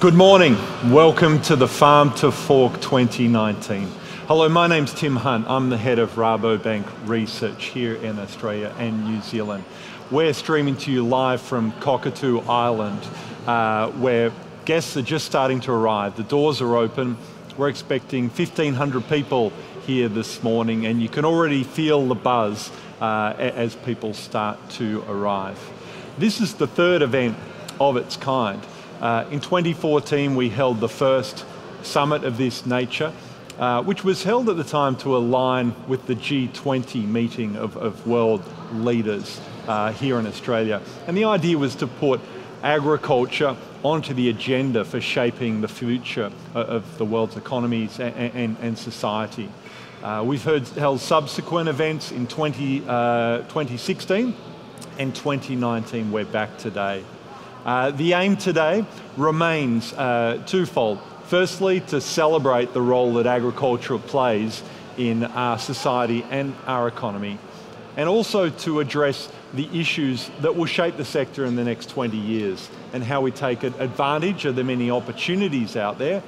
Good morning. Welcome to the Farm2Fork 2019. Hello, my name's Tim Hunt. I'm the head of Rabobank Research here in Australia and New Zealand. We're streaming to you live from Cockatoo Island, where guests are just starting to arrive. The doors are open. We're expecting 1,500 people here this morning, and you can already feel the buzz as people start to arrive. This is the third event of its kind. In 2014, we held the first summit of this nature, which was held at the time to align with the G20 meeting of world leaders here in Australia. And the idea was to put agriculture onto the agenda for shaping the future of the world's economies and society. We've held subsequent events in 2016 and 2019. We're back today. The aim today remains twofold. Firstly, to celebrate the role that agriculture plays in our society and our economy, and also to address the issues that will shape the sector in the next 20 years and how we take advantage of the many opportunities out there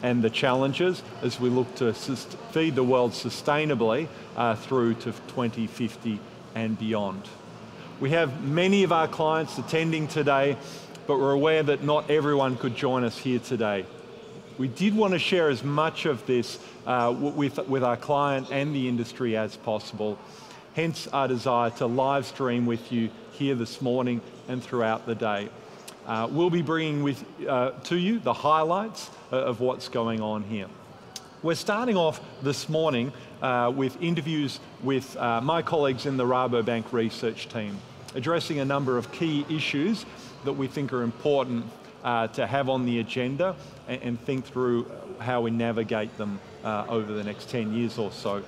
and the challenges as we look to feed the world sustainably through to 2050 and beyond. We have many of our clients attending today, but we're aware that not everyone could join us here today. We did want to share as much of this with our client and the industry as possible, hence our desire to live stream with you here this morning and throughout the day. We'll be bringing to you the highlights of what's going on here. We're starting off this morning with interviews with my colleagues in the Rabobank research team, addressing a number of key issues that we think are important to have on the agenda and think through how we navigate them over the next 10 years or so.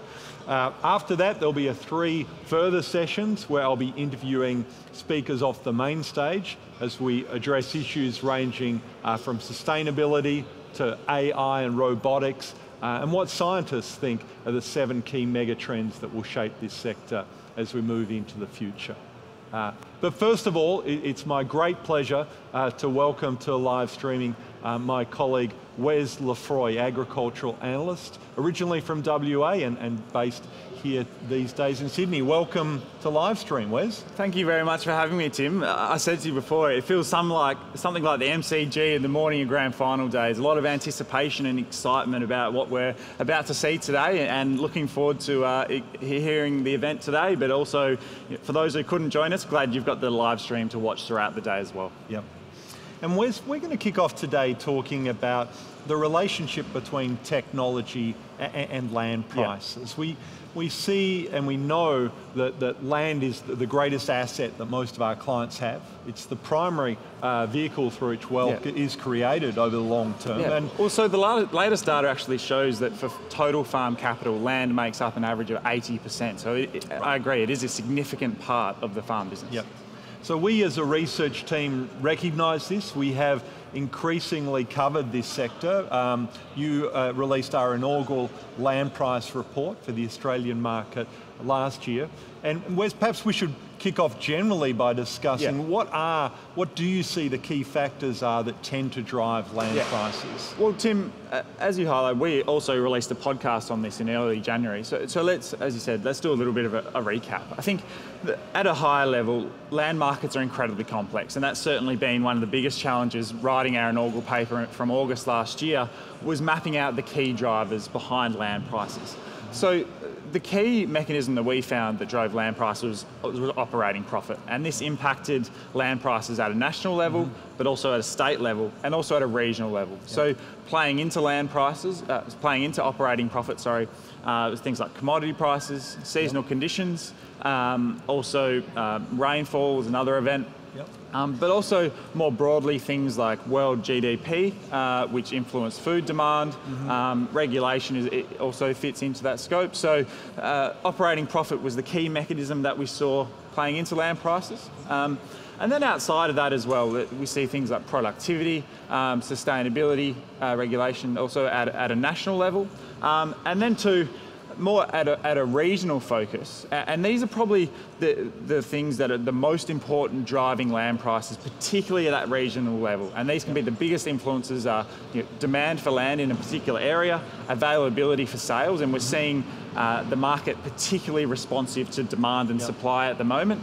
After that, there'll be 3 further sessions where I'll be interviewing speakers off the main stage as we address issues ranging from sustainability to AI and robotics, and what scientists think are the 7 key megatrends that will shape this sector as we move into the future. But first of all, it's my great pleasure to welcome to live streaming my colleague Wes Lefroy, agricultural analyst, originally from WA and based here these days in Sydney. Welcome to live stream, Wes. Thank you very much for having me, Tim. I said to you before, it feels something like the MCG in the morning of grand final days. A lot of anticipation and excitement about what we're about to see today, and looking forward to hearing the event today, but also for those who couldn't join us, glad you've got the live stream to watch throughout the day as well. Yep. And Wes, we're going to kick off today talking about the relationship between technology and land prices. Yep. We see and we know that land is the greatest asset that most of our clients have. It's the primary vehicle through which wealth is created over the long term. Yeah. And also, the latest data actually shows that for total farm capital, land makes up an average of 80%. So I agree, it is a significant part of the farm business. Yep. So we as a research team recognise this. We have increasingly covered this sector. You released our inaugural land price report for the Australian market last year. And Wes, perhaps we should kick off generally by discussing what do you see the key factors are that tend to drive land prices? Well, Tim, as you highlighted, we also released a podcast on this in early January. So let's, as you said, let's do a little bit of a recap. I think that at a higher level, land markets are incredibly complex, and that's certainly been one of the biggest challenges writing our inaugural paper from August last year, was mapping out the key drivers behind land prices. So the key mechanism that we found that drove land prices was operating profit, and this impacted land prices at a national level, but also at a state level, and also at a regional level. Yep. So playing into land prices, playing into operating profit, was things like commodity prices, seasonal conditions, also rainfall was another event. Yep. But also more broadly things like world GDP, which influence food demand. Regulation it also fits into that scope. So operating profit was the key mechanism that we saw playing into land prices. And then outside of that as well, we see things like productivity, sustainability, regulation also at a national level. And then more at a regional focus. And these are probably the things that are the most important driving land prices, particularly at that regional level. And these can be the biggest influences are demand for land in a particular area, availability for sales, and we're seeing the market particularly responsive to demand and supply at the moment.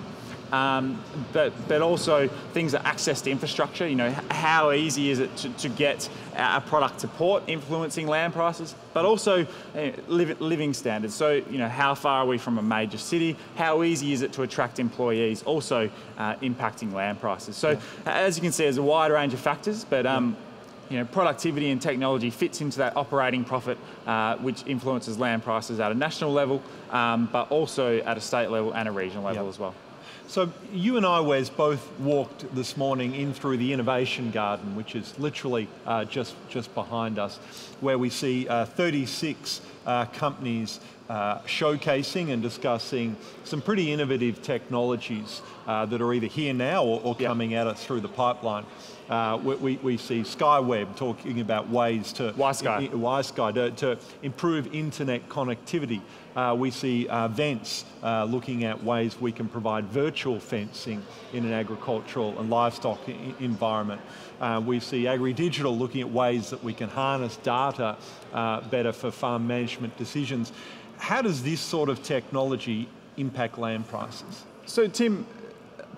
But also things like access to infrastructure, how easy is it to get a product to port, influencing land prices, but also living standards. So, how far are we from a major city? How easy is it to attract employees? Also impacting land prices. So as you can see, there's a wide range of factors, but productivity and technology fits into that operating profit, which influences land prices at a national level, but also at a state level and a regional level as well. So you and I, Wes, both walked this morning in through the Innovation Garden, which is literally just behind us, where we see 36 companies showcasing and discussing some pretty innovative technologies that are either here now or coming at us through the pipeline. We see SkyWeb talking about ways to WiSky to improve internet connectivity. We see Vents looking at ways we can provide virtual fencing in an agricultural and livestock environment. We see AgriDigital looking at ways that we can harness data better for farm management decisions. How does this sort of technology impact land prices? So Tim,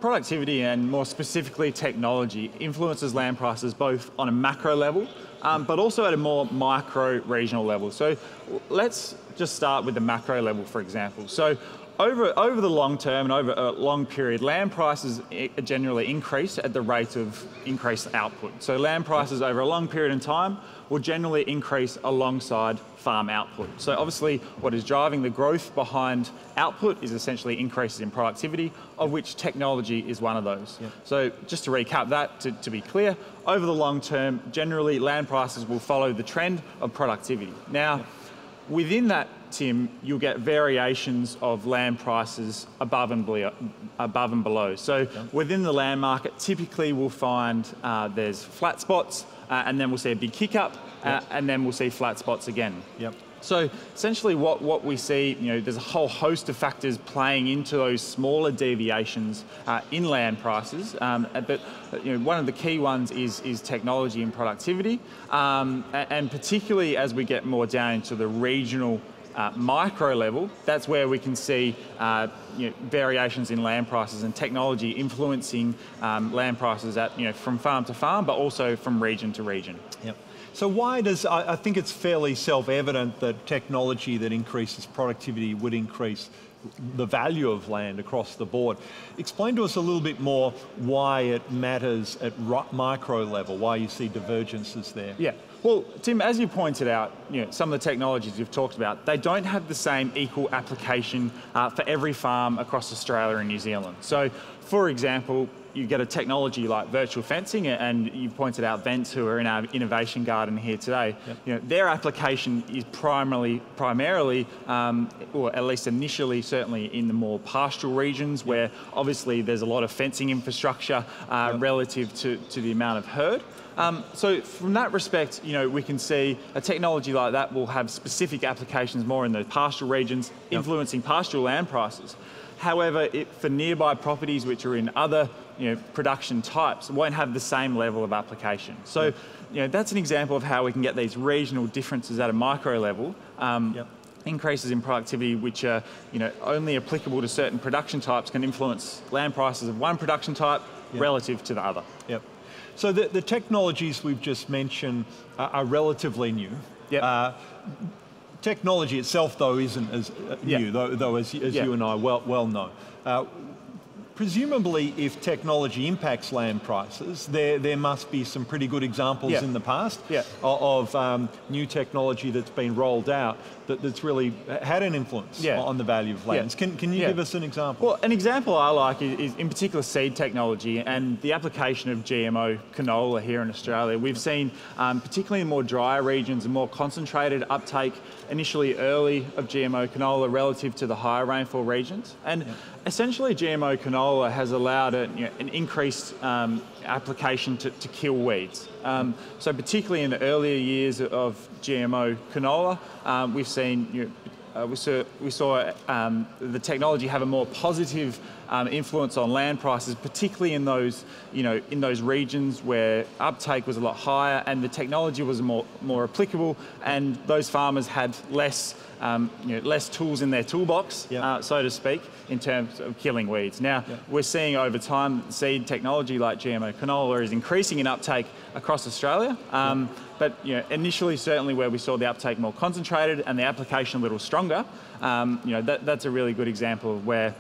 productivity and more specifically technology influences land prices both on a macro level, but also at a more micro regional level. So let's just start with the macro level, for example. So over the long term and over a long period, land prices generally increase at the rate of increased output. So land prices over a long period in time will generally increase alongside farm output. So obviously what is driving the growth behind output is essentially increases in productivity, of which technology is one of those. So just to recap that, to be clear, over the long term, generally land prices will follow the trend of productivity. Now, within that, Tim, you'll get variations of land prices above and below. So within the land market, typically we'll find there's flat spots, and then we'll see a big kick up, and then we'll see flat spots again. So essentially what we see, there's a whole host of factors playing into those smaller deviations in land prices, but one of the key ones is technology and productivity, and particularly as we get more down into the regional micro level, that's where we can see variations in land prices and technology influencing land prices from farm to farm, but also from region to region. So why does, I think it's fairly self-evident that technology that increases productivity would increase the value of land across the board. Explain to us a little bit more why it matters at micro level, why you see divergences there. Well, Tim, as you pointed out, some of the technologies you've talked about, they don't have the same equal application for every farm across Australia and New Zealand. So, for example, you get a technology like virtual fencing, and you pointed out Vents, who are in our innovation garden here today. Their application is primarily, or at least initially, certainly in the more pastoral regions, where obviously there's a lot of fencing infrastructure relative to the amount of herd. So from that respect, we can see a technology like that will have specific applications more in the pastoral regions, influencing pastoral land prices. However, for nearby properties which are in other production types, won't have the same level of application. So that's an example of how we can get these regional differences at a micro level. Increases in productivity which are only applicable to certain production types can influence land prices of one production type relative to the other. So the technologies we've just mentioned are relatively new. Technology itself, though, isn't as new, though as you and I well know. Presumably, if technology impacts land prices, there must be some pretty good examples in the past of new technology that's been rolled out that's really had an influence on the value of lands. Can you give us an example? Well, an example I like is in particular seed technology and the application of GMO canola here in Australia. We've seen, particularly in more drier regions, a more concentrated uptake initially early of GMO canola relative to the higher rainfall regions. And essentially GMO canola has allowed an increased application to kill weeds. So particularly in the earlier years of GMO canola, we've seen we saw the technology have a more positive influence on land prices, particularly in those, in those regions where uptake was a lot higher and the technology was more applicable, and those farmers had less less tools in their toolbox, so to speak, in terms of killing weeds. Now, we're seeing over time seed technology like GMO canola is increasing in uptake across Australia. But initially, certainly where we saw the uptake more concentrated and the application a little stronger, that's a really good example of where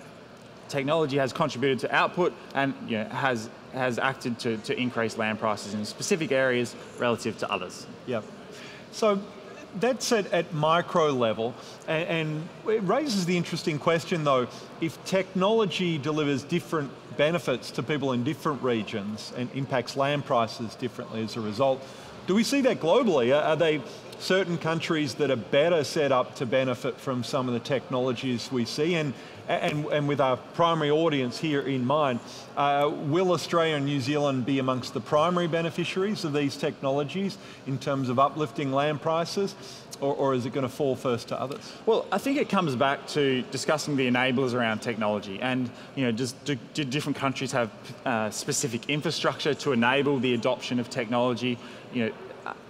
technology has contributed to output and has acted to increase land prices in specific areas relative to others. Yep. So that's at micro level, and it raises the interesting question though, if technology delivers different benefits to people in different regions and impacts land prices differently as a result, do we see that globally? Are they certain countries that are better set up to benefit from some of the technologies we see? And with our primary audience here in mind, will Australia and New Zealand be amongst the primary beneficiaries of these technologies in terms of uplifting land prices, or is it going to fall first to others? Well, I think it comes back to discussing the enablers around technology, and do different countries have specific infrastructure to enable the adoption of technology?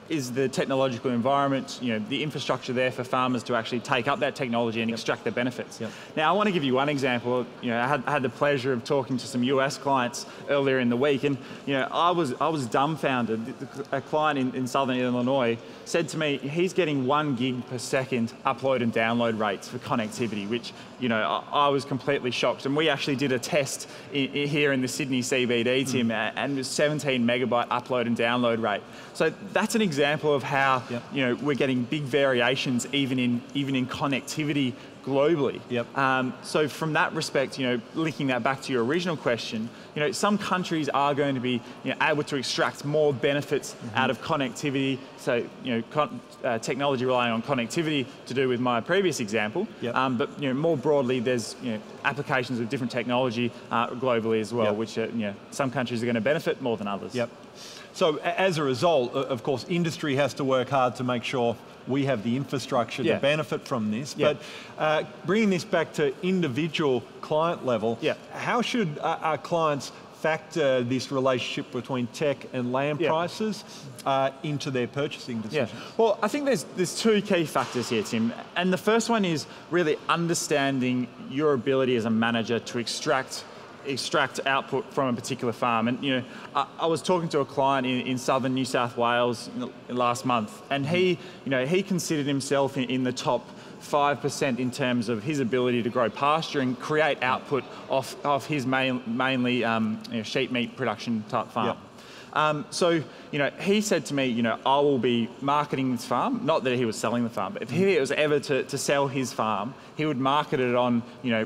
Is the technological environment, the infrastructure there for farmers to actually take up that technology and extract the benefits? Now, I want to give you one example. I had the pleasure of talking to some US clients earlier in the week, and I was dumbfounded. A client in southern Illinois said to me he's getting 1 gig per second upload and download rates for connectivity, which I was completely shocked. And we actually did a test here in the Sydney CBD, Tim, and it was 17 megabyte upload and download rate. So that's an example of how we're getting big variations even in connectivity globally. So from that respect, linking that back to your original question, some countries are going to be able to extract more benefits out of connectivity. So technology relying on connectivity to do with my previous example. But more broadly, there's applications of different technology globally as well, which some countries are going to benefit more than others. So as a result, of course, industry has to work hard to make sure we have the infrastructure to benefit from this. But bringing this back to individual client level, how should our clients factor this relationship between tech and land prices into their purchasing decisions? Well, I think there's two key factors here, Tim. And the first one is really understanding your ability as a manager to extract output from a particular farm. And I was talking to a client in southern New South Wales last month, and he considered himself in the top 5% in terms of his ability to grow pasture and create output off his mainly sheep meat production type farm. So, he said to me, I will be marketing this farm, not that he was selling the farm, but if he was ever to sell his farm, he would market it on,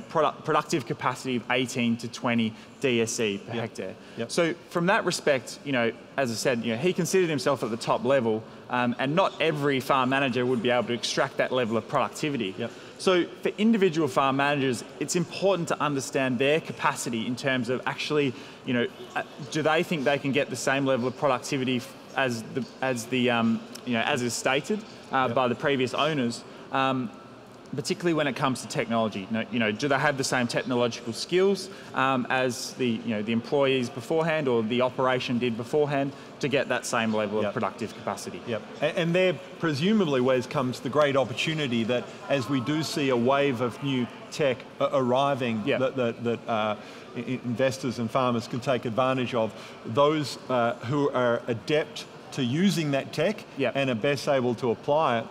productive capacity of 18 to 20 DSE per hectare. So from that respect, as I said, he considered himself at the top level, and not every farm manager would be able to extract that level of productivity. So for individual farm managers, it's important to understand their capacity in terms of actually, do they think they can get the same level of productivity as is stated by the previous owners, particularly when it comes to technology. Do they have the same technological skills as the employees beforehand or the operation did beforehand to get that same level of productive capacity? And there presumably, Wes, comes the great opportunity that as we do see a wave of new tech arriving that investors and farmers can take advantage of, those who are adept to using that tech and are best able to apply it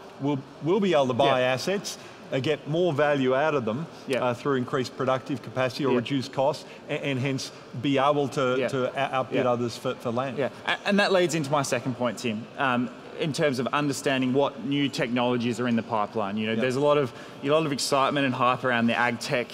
will be able to buy assets, get more value out of them through increased productive capacity or reduced costs, and hence be able to outbid others for land. And that leads into my second point, Tim. In terms of understanding what new technologies are in the pipeline, there's a lot of excitement and hype around the ag tech,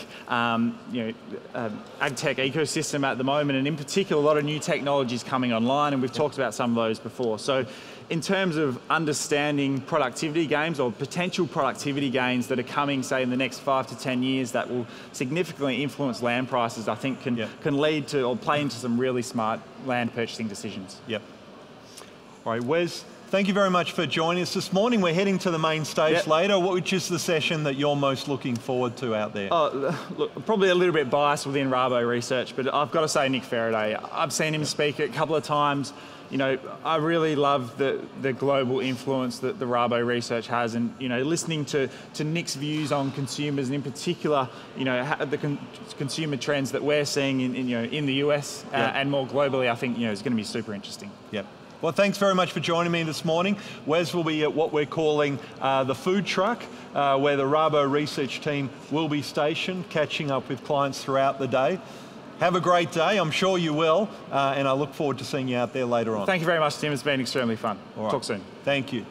ecosystem at the moment, and in particular, a lot of new technologies coming online, and we've talked about some of those before. So, in terms of understanding productivity gains or potential productivity gains that are coming, say, in the next 5 to 10 years that will significantly influence land prices, I think can lead to or play into some really smart land purchasing decisions. All right, Wes, thank you very much for joining us this morning. We're heading to the main stage later, which is the session that you're most looking forward to out there? Look, probably a little bit biased within RaboResearch, but I've got to say Nick Faraday. I've seen him speak a couple of times. You know, I really love the global influence that the RaboResearch has, and you know, listening to Nick's views on consumers, and in particular, you know, the consumer trends that we're seeing in the US and more globally, I think is going to be super interesting. Yep. Well, thanks very much for joining me this morning. Wes will be at what we're calling the food truck, where the RaboResearch team will be stationed, catching up with clients throughout the day. Have a great day, I'm sure you will, and I look forward to seeing you out there later on. Thank you very much, Tim. It's been extremely fun. All right. Talk soon. Thank you.